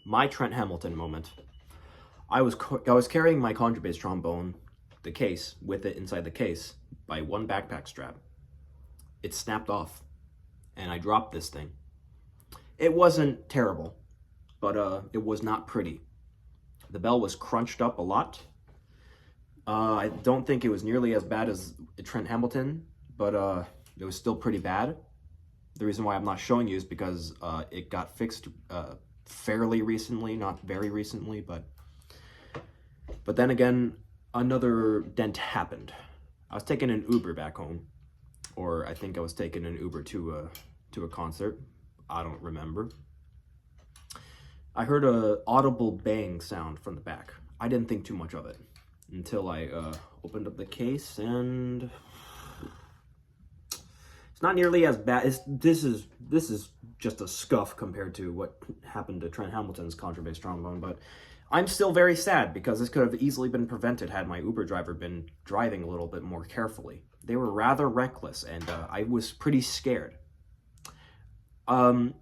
My Trent Hamilton moment. I was carrying my contrabass trombone, the case, with it inside the case, by one backpack strap. It snapped off, and I dropped this thing. It wasn't terrible, but it was not pretty. The bell was crunched up a lot. I don't think it was nearly as bad as Trent Hamilton, but it was still pretty bad. The reason why I'm not showing you is because it got fixed fairly recently, not very recently, but then again, another dent happened. I was taking an Uber back home, or I think I was taking an Uber to a concert. I don't remember. I heard a audible bang sound from the back. I didn't think too much of it until I opened up the case, and it's not nearly as bad. This is just a scuff compared to what happened to Trent Hamilton's contrabass trombone, but I'm still very sad because this could have easily been prevented had my Uber driver been driving a little bit more carefully. They were rather reckless, and I was pretty scared.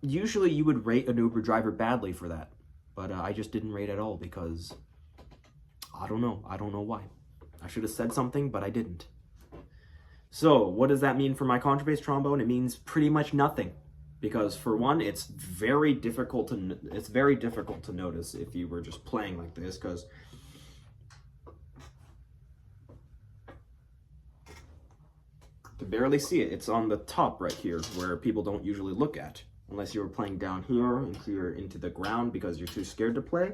Usually you would rate an Uber driver badly for that, but I just didn't rate at all because I don't know why. I should have said something, but I didn't. So what does that mean for my contrabass trombone? It means pretty much nothing, because for one, it's very difficult to notice if you were just playing like this, because to barely see it. It's on the top right here where people don't usually look at, unless you were playing down here into the ground because you're too scared to play,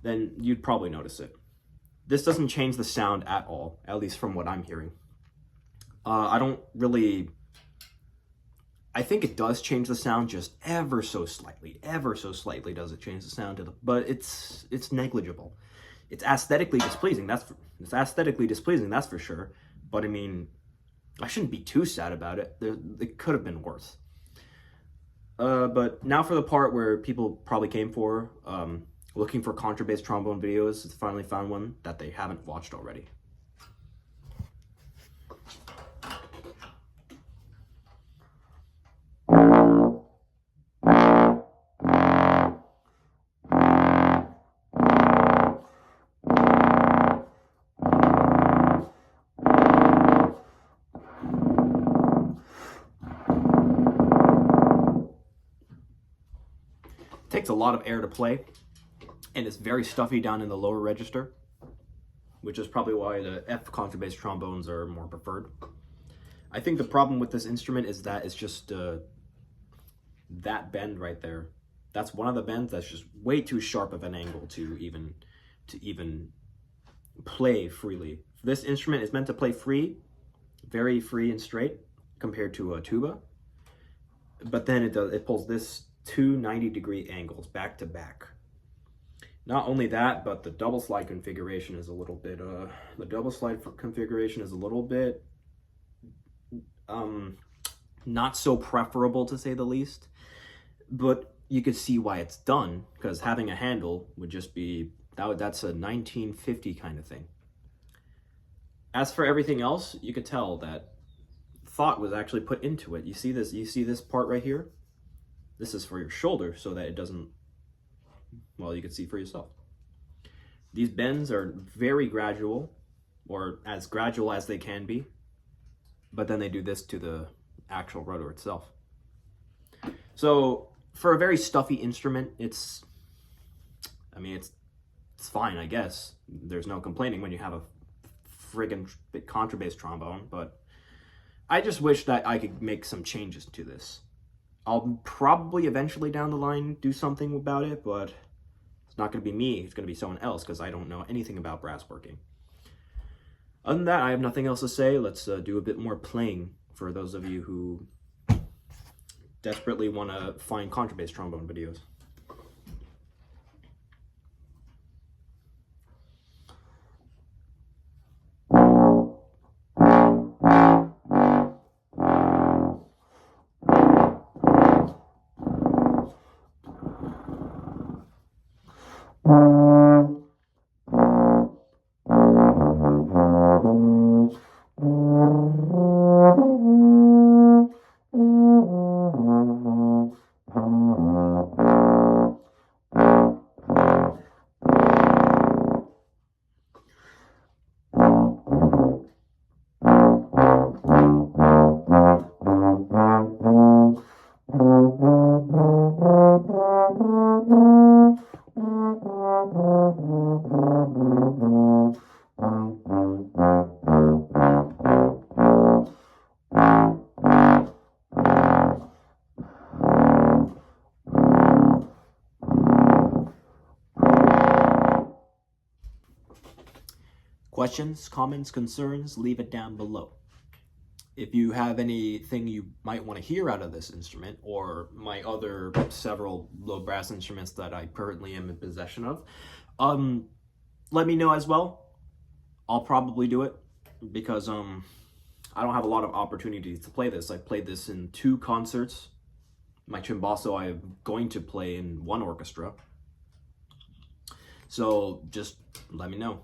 then you'd probably notice it. This doesn't change the sound at all, at least from what I'm hearing. I think it does change the sound just ever so slightly does it change the sound, but it's negligible. It's aesthetically displeasing, that's for sure, but I mean, I shouldn't be too sad about it. It could have been worse. But now for the part where people probably came for, looking for contrabass trombone videos. Finally found one that they haven't watched already. Takes a lot of air to play, and it's very stuffy down in the lower register, which is probably why the F contrabass trombones are more preferred. I think the problem with this instrument is that it's just that bend right there. That's one of the bends that's just way too sharp of an angle to even play freely. This instrument is meant to play free, very free and straight compared to a tuba, but then it pulls this two 90-degree angles back to back. Not only that, but the double slide configuration is a little bit not so preferable, to say the least. But you could see why it's done, because having a handle would just be that's a 1950 kind of thing. As for everything else, you could tell that thought was actually put into it. You see this part right here? This is for your shoulder so that it doesn't, well, you can see for yourself. These bends are very gradual, or as gradual as they can be, but then they do this to the actual rotor itself. So for a very stuffy instrument, it's fine, I guess. There's no complaining when you have a friggin' contrabass trombone, but I just wish that I could make some changes to this. I'll probably eventually down the line do something about it, but it's not going to be me. It's going to be someone else because I don't know anything about brass working. Other than that, I have nothing else to say. Let's do a bit more playing for those of you who desperately want to find contrabass trombone videos. Questions, comments, concerns, leave it down below. If you have anything you might want to hear out of this instrument or my other several low brass instruments that I currently am in possession of, let me know as well. I'll probably do it because I don't have a lot of opportunities to play this. I played this in 2 concerts. My chimbasso I'm going to play in 1 orchestra. So just let me know.